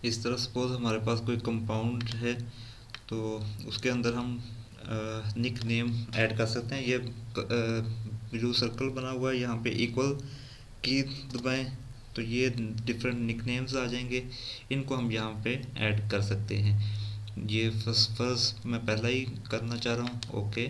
इस तरह सपोज हमारे पास कोई कंपाउंड है, तो उसके अंदर हम निक नेम ऐड कर सकते हैं। ये ब्लू सर्कल बना हुआ है, यहाँ पे इक्वल की दबाएं तो ये डिफरेंट निक नेम्स आ जाएंगे, इनको हम यहाँ पे ऐड कर सकते हैं। ये फर्स्ट मैं पहला ही करना चाह रहा हूँ, ओके।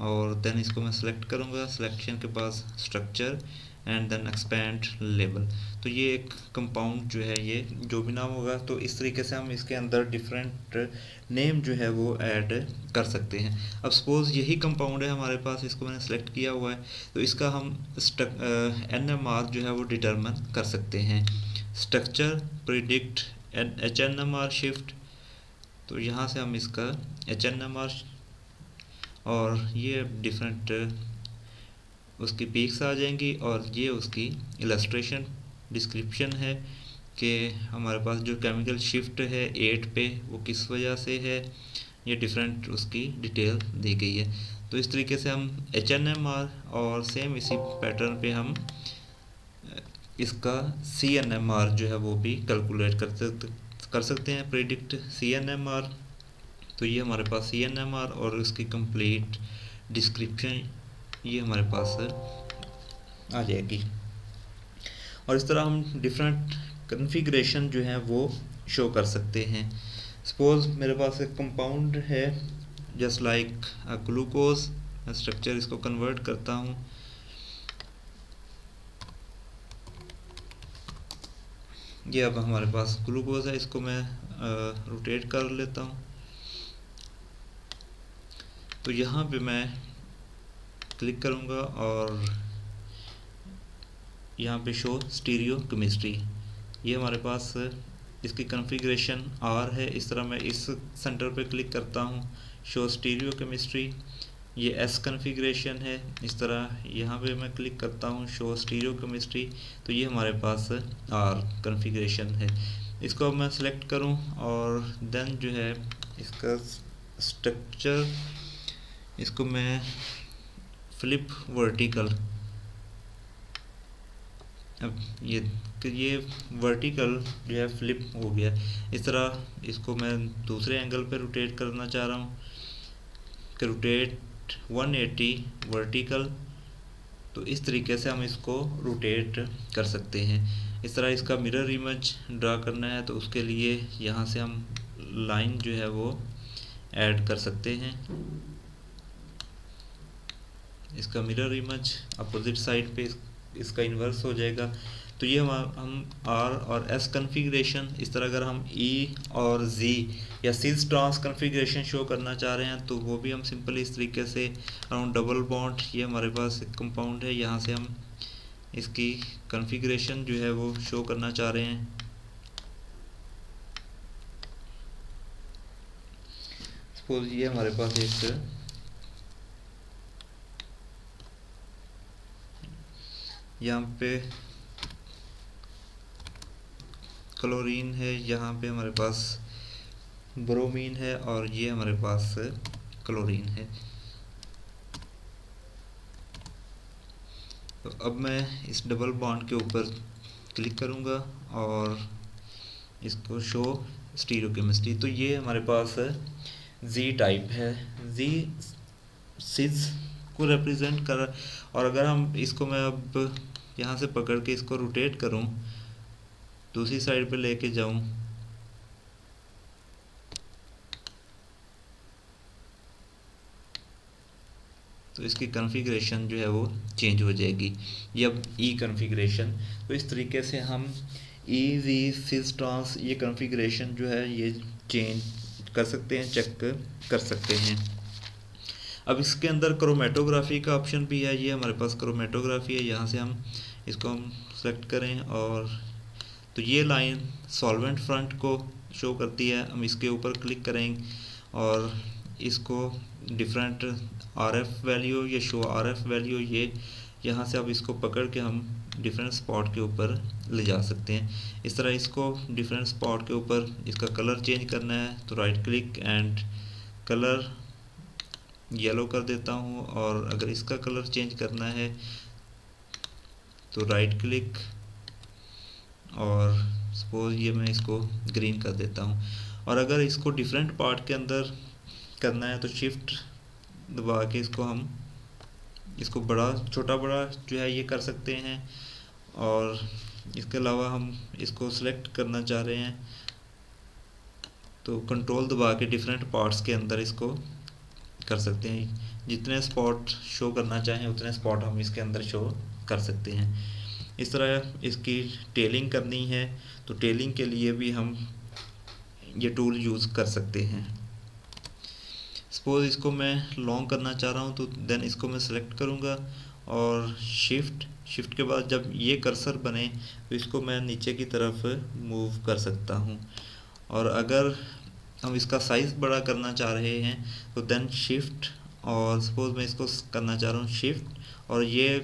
और देन इसको मैं सेलेक्ट करूँगा, सिलेक्शन के पास structure and then expand label. तो ये एक कंपाउंड जो है, ये जो भी नाम होगा, तो इस तरीके से हम इसके अंदर डिफरेंट नेम जो है वो ऐड कर सकते हैं। अब सपोज यही कंपाउंड है हमारे पास, इसको मैंने सेलेक्ट किया हुआ है, तो इसका हम NMR जो है वो डिटरमिन कर सकते हैं। स्ट्रक्चर प्रिडिक्ट HNMR शिफ्ट, तो यहाँ से हम इसका HNMR, और ये डिफरेंट उसकी पीक्स आ जाएंगी, और ये उसकी इलस्ट्रेशन डिस्क्रिप्शन है कि हमारे पास जो केमिकल शिफ्ट है 8 पे वो किस वजह से है, ये डिफरेंट उसकी डिटेल दी गई है। तो इस तरीके से हम HNMR और सेम इसी पैटर्न पे हम इसका CNMR जो है वो भी कैलकुलेट कर सकते हैं, प्रिडिक्ट CNMR। तो ये हमारे पास CNMR और इसकी कंप्लीट डिस्क्रिप्शन ये हमारे पास आ जाएगी। और इस तरह हम डिफरेंट कन्फिग्रेशन जो है वो शो कर सकते हैं। सपोज मेरे पास एक कंपाउंड है जस्ट लाइक ग्लूकोज, मैं स्ट्रक्चर इसको कन्वर्ट करता हूँ। ये अब हमारे पास ग्लूकोज है, इसको मैं रोटेट कर लेता हूँ। तो यहाँ पे मैं क्लिक करूँगा और यहाँ पे शो स्टीरियो केमिस्ट्री, ये हमारे पास इसकी कॉन्फ़िगरेशन R है। इस तरह मैं इस सेंटर पे क्लिक करता हूँ, शो स्टीरियो केमिस्ट्री, ये S कॉन्फ़िगरेशन है। इस तरह यहाँ पे मैं क्लिक करता हूँ, शो स्टीरियो केमिस्ट्री, तो ये हमारे पास R कॉन्फ़िगरेशन है। इसको अब मैं सेलेक्ट करूँ और देन जो है इसका स्ट्रक्चर, इसको मैं फ्लिप वर्टिकल, अब ये वर्टिकल जो है फ्लिप हो गया। इस तरह इसको मैं दूसरे एंगल पे रोटेट करना चाह रहा हूँ कि रोटेट 180 वर्टिकल, तो इस तरीके से हम इसको रोटेट कर सकते हैं। इस तरह इसका मिरर इमेज ड्रा करना है, तो उसके लिए यहाँ से हम लाइन जो है वो ऐड कर सकते हैं। इसका मिरर इमेज अपोजिट साइड पे इसका इन्वर्स हो जाएगा। तो ये हम R और S कन्फिग्रेशन, इस तरह अगर हम E और Z या सिस ट्रांस कन्फिग्रेशन शो करना चाह रहे हैं तो वो भी हम सिंपली इस तरीके से अराउंड डबल बॉन्ड, ये हमारे पास एक कंपाउंड है, यहाँ से हम इसकी कन्फिग्रेशन जो है वो शो करना चाह रहे हैं। सपोज ये हमारे पास एक यहाँ पे क्लोरीन है, यहाँ पे हमारे पास ब्रोमीन है, और ये हमारे पास क्लोरीन है। तो अब मैं इस डबल बॉन्ड के ऊपर क्लिक करूँगा और इसको शो स्टीरियोकेमिस्ट्री, तो ये हमारे पास Z टाइप है, Z सिज को रिप्रेजेंट कर। और अगर हम इसको मैं अब यहाँ से पकड़ के इसको रोटेट करूँ, दूसरी साइड पे लेके जाऊँ, तो इसकी कॉन्फ़िगरेशन जो है वो चेंज हो जाएगी, ये अब E कॉन्फ़िगरेशन। तो इस तरीके से हम E Z सिस ट्रांस ये कॉन्फ़िगरेशन जो है ये चेंज कर सकते हैं, चेक कर सकते हैं। अब इसके अंदर क्रोमेटोग्राफी का ऑप्शन भी है, ये हमारे पास क्रोमेटोग्राफी है, यहाँ से हम इसको हम सेलेक्ट करें, और तो ये लाइन सॉल्वेंट फ्रंट को शो करती है। हम इसके ऊपर क्लिक करेंगे और इसको डिफरेंट RF वैल्यू, ये शो RF वैल्यू, ये यहाँ से अब इसको पकड़ के हम डिफरेंट स्पॉट के ऊपर ले जा सकते हैं। इस तरह इसको डिफरेंट स्पॉट के ऊपर इसका कलर चेंज करना है, तो right click and colour yellow कर देता हूँ, और अगर इसका कलर चेंज करना है तो राइट क्लिक और सपोज ये मैं इसको ग्रीन कर देता हूँ। और अगर इसको डिफरेंट पार्ट के अंदर करना है तो शिफ्ट दबा के इसको हम इसको बड़ा छोटा बड़ा जो है ये कर सकते हैं। और इसके अलावा हम इसको सिलेक्ट करना चाह रहे हैं तो कंट्रोल दबा के डिफरेंट पार्ट्स के अंदर इसको कर सकते हैं। जितने स्पॉट शो करना चाहें उतने स्पॉट हम इसके अंदर शो कर सकते हैं। इस तरह इसकी टेलिंग करनी है तो टेलिंग के लिए भी हम ये टूल यूज़ कर सकते हैं। सपोज इसको मैं लॉन्ग करना चाह रहा हूँ तो देन इसको मैं सेलेक्ट करूँगा और शिफ्ट के बाद जब ये कर्सर बने तो इसको मैं नीचे की तरफ मूव कर सकता हूँ। और अगर हम इसका साइज़ बड़ा करना चाह रहे हैं तो देन शिफ्ट, और सपोज मैं इसको करना चाह रहा हूँ शिफ्ट और ये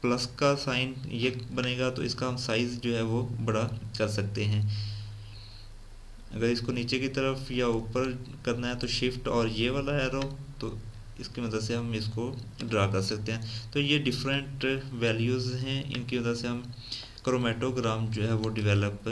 प्लस का साइन ये बनेगा तो इसका हम साइज़ जो है वो बड़ा कर सकते हैं। अगर इसको नीचे की तरफ या ऊपर करना है तो शिफ्ट और ये वाला एरो, तो इसकी मदद से हम इसको ड्रा कर सकते हैं। तो ये डिफरेंट वैल्यूज़ हैं, इनकी वजह से हम क्रोमेटोग्राम जो है वो डेवलप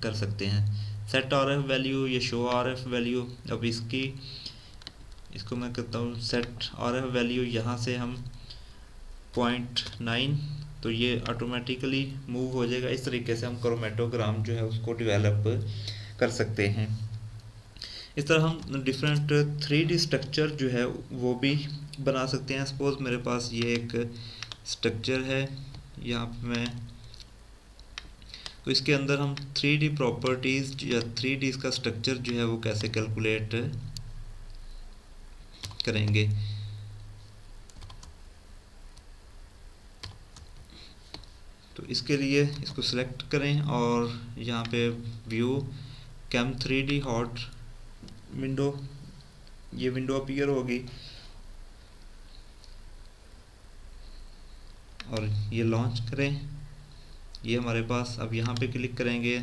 कर सकते हैं। सेट आरएफ वैल्यू या शो आरएफ वैल्यू, अब इसको मैं कहता हूँ सेट आरएफ वैल्यू, यहाँ से हम 0.9 तो ये ऑटोमेटिकली मूव हो जाएगा। इस तरीके से हम क्रोमेटोग्राम जो है उसको डेवलप कर सकते हैं। इस तरह हम डिफरेंट 3D स्ट्रक्चर जो है वो भी बना सकते हैं। सपोज मेरे पास ये एक स्ट्रक्चर है यहाँ पे मैं, तो इसके अंदर हम 3D प्रॉपर्टीज़ या 3D इसका स्ट्रक्चर जो है वो कैसे कैलकुलेट करेंगे। तो इसके लिए इसको सिलेक्ट करें और यहाँ पे view cam 3D hot window, ये विंडो अपीयर होगी और ये लॉन्च करें। ये हमारे पास, अब यहाँ पे क्लिक करेंगे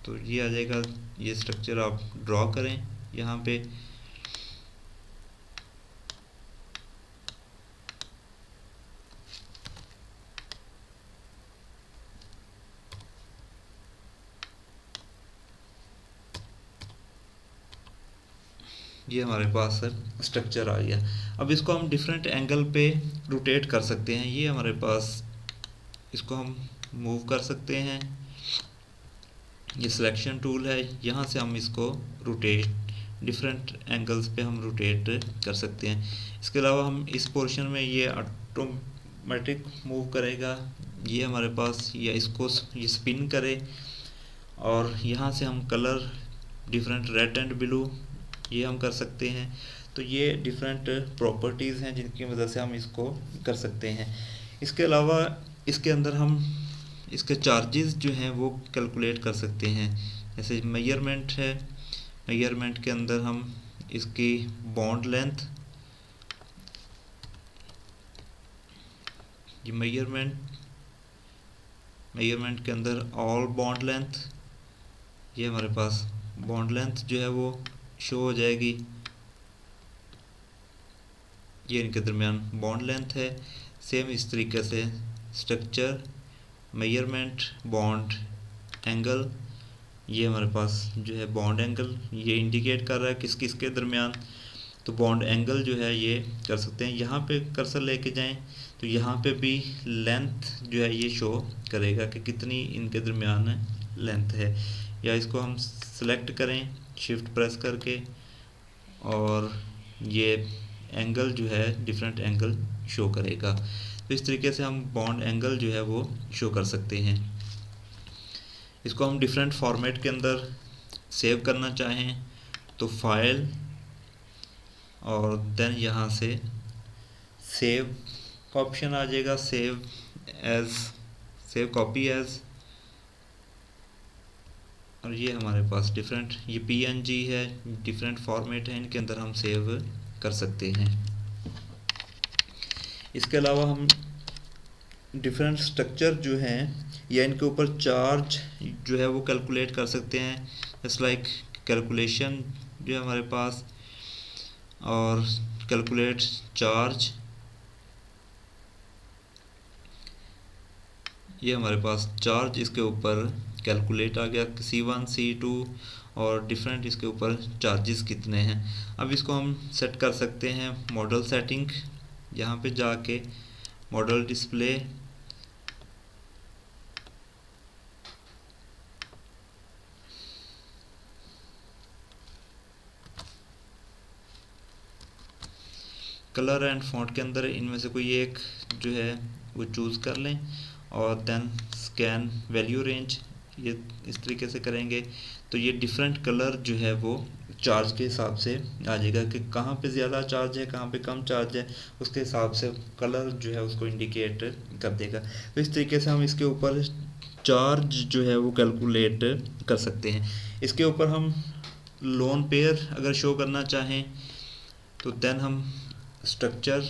तो ये आ जाएगा। ये स्ट्रक्चर आप ड्रॉ करें यहाँ पे। ये हमारे पास स्ट्रक्चर आ गया। अब इसको हम डिफरेंट एंगल पे रोटेट कर सकते हैं। ये हमारे पास, इसको हम मूव कर सकते हैं। ये सिलेक्शन टूल है, यहाँ से हम इसको रोटेट डिफरेंट एंगल्स पे हम रोटेट कर सकते हैं। इसके अलावा हम इस पोर्शन में ये ऑटोमेटिक मूव करेगा ये हमारे पास, या इसको ये स्पिन करे। और यहाँ से हम colour different red and blue ये हम कर सकते हैं। तो ये डिफरेंट प्रॉपर्टीज़ हैं जिनकी वजह से हम इसको कर सकते हैं। इसके अलावा इसके अंदर हम इसके चार्जेस जो हैं वो कैलकुलेट कर सकते हैं। जैसे मेजरमेंट है, मेजरमेंट के अंदर हम इसकी बॉन्ड लेंथ, ये मेजरमेंट के अंदर ऑल बॉन्ड लेंथ, ये हमारे पास बॉन्ड लेंथ जो है वो शो हो जाएगी। ये इनके दरमियान बॉन्ड लेंथ है। सेम इस तरीके से स्ट्रक्चर, मेजरमेंट, बॉन्ड एंगल, ये हमारे पास जो है बॉन्ड एंगल, ये इंडिकेट कर रहा है किस किस के दरमियान। तो बॉन्ड एंगल जो है ये कर सकते हैं। यहाँ पे कर्सर लेके जाएं तो यहाँ पे भी लेंथ जो है ये शो करेगा कि कितनी इनके दरमियान लेंथ है। या इसको हम सेलेक्ट करें शिफ्ट प्रेस करके और ये एंगल जो है डिफरेंट एंगल शो करेगा। तो इस तरीके से हम बॉन्ड एंगल जो है वो शो कर सकते हैं। इसको हम डिफरेंट फॉर्मेट के अंदर सेव करना चाहें तो फाइल और देन यहाँ से सेव का ऑप्शन आ जाएगा, सेव कॉपी एज, और ये हमारे पास डिफरेंट, ये PNG है, डिफरेंट फॉर्मेट है, इनके अंदर हम सेव कर सकते हैं। इसके अलावा हम डिफरेंट स्ट्रक्चर जो हैं या इनके ऊपर चार्ज जो है वो कैलकुलेट कर सकते हैं। जस्ट लाइक कैलकुलेशन जो है हमारे पास, और कैलकुलेट चार्ज, ये हमारे पास चार्ज इसके ऊपर कैलकुलेट आ गया C1 C2 और डिफरेंट इसके ऊपर चार्जेस कितने हैं। अब इसको हम सेट कर सकते हैं मॉडल सेटिंग, यहाँ पे जाके model display, colour and font के अंदर इनमें से कोई एक जो है वो चूज़ कर लें और देन स्कैन वैल्यू रेंज, ये इस तरीके से करेंगे तो ये डिफरेंट कलर जो है वो चार्ज के हिसाब से आ जाएगा कि कहाँ पे ज़्यादा चार्ज है कहाँ पे कम चार्ज है, उसके हिसाब से कलर जो है उसको इंडिकेट कर देगा। तो इस तरीके से हम इसके ऊपर चार्ज जो है वो कैलकुलेट कर सकते हैं। इसके ऊपर हम लोन पेयर अगर शो करना चाहें तो देन हम स्ट्रक्चर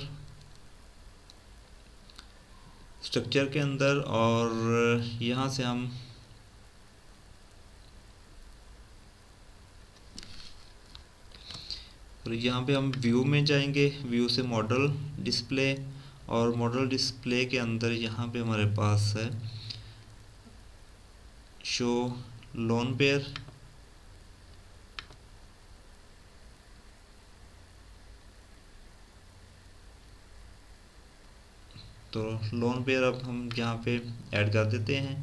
के अंदर और यहाँ से हम यहाँ पे हम व्यू में जाएंगे, व्यू से मॉडल डिस्प्ले, और मॉडल डिस्प्ले के अंदर यहाँ पे हमारे पास है शो लोन पेयर। तो लोन पेयर अब हम यहाँ पे ऐड कर देते हैं।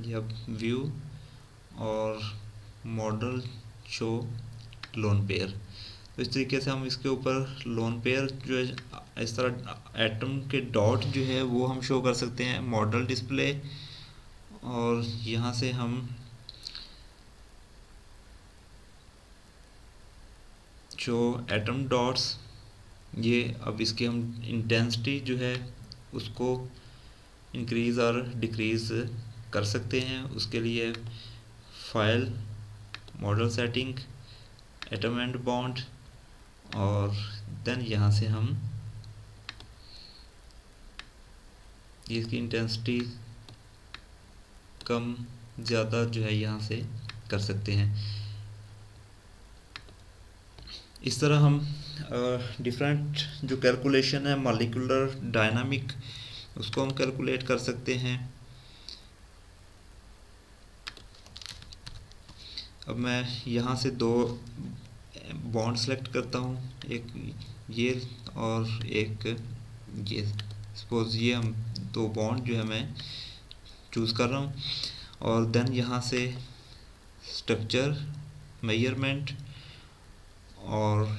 ये अब व्यू और मॉडल शो लोन पेयर, तो इस तरीके से हम इसके ऊपर लोन पेयर जो है इस तरह एटम के डॉट जो है वो हम शो कर सकते हैं मॉडल डिस्प्ले, और यहाँ से हम जो एटम डॉट्स, ये अब इसकी हम इंटेंसिटी जो है उसको इंक्रीज़ और डिक्रीज़ कर सकते हैं। उसके लिए file, model setting, atom and bond, और देन यहाँ से हम इसकी इंटेंसिटी कम ज़्यादा जो है यहाँ से कर सकते हैं। इस तरह हम डिफरेंट जो कैलकुलेशन है मॉलिक्यूलर डायनामिक उसको हम कैलकुलेट कर सकते हैं। अब मैं यहाँ से दो बॉन्ड सेलेक्ट करता हूँ, एक ये और एक ये। सपोज ये हम दो बॉन्ड जो है मैं चूज़ कर रहा हूँ, और देन यहाँ से स्ट्रक्चर, मेजरमेंट, और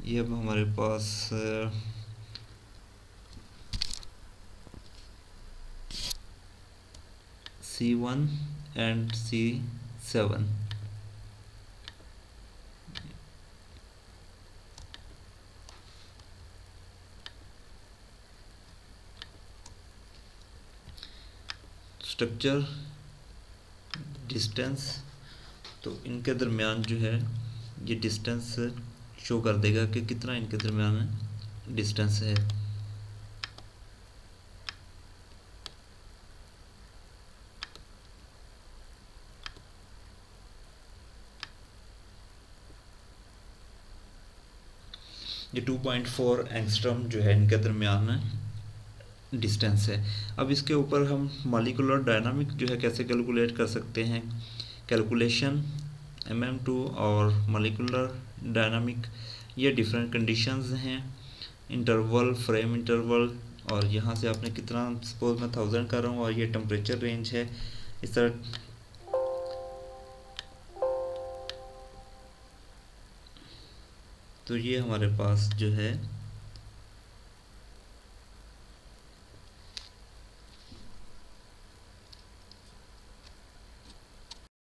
ये अब हमारे पास C1 and C7 structure, distance, तो इनके दरमियान जो है ये डिस्टेंस शो कर देगा कि कितना इनके दरमियान डिस्टेंस है। ये 2.4 एंगस्ट्रम जो है इनके दरमियान डिस्टेंस है। अब इसके ऊपर हम मॉलिक्यूलर डायनामिक जो है कैसे कैलकुलेट कर सकते हैं। कैलकुलेशन MM2 और मॉलिक्यूलर डायनामिक, ये डिफरेंट कंडीशंस हैं, इंटरवल, फ्रेम इंटरवल, और यहाँ से आपने कितना, सपोज मैं 1000 कर रहा हूँ और ये टेम्परेचर रेंज है। इस तरह तो ये हमारे पास जो है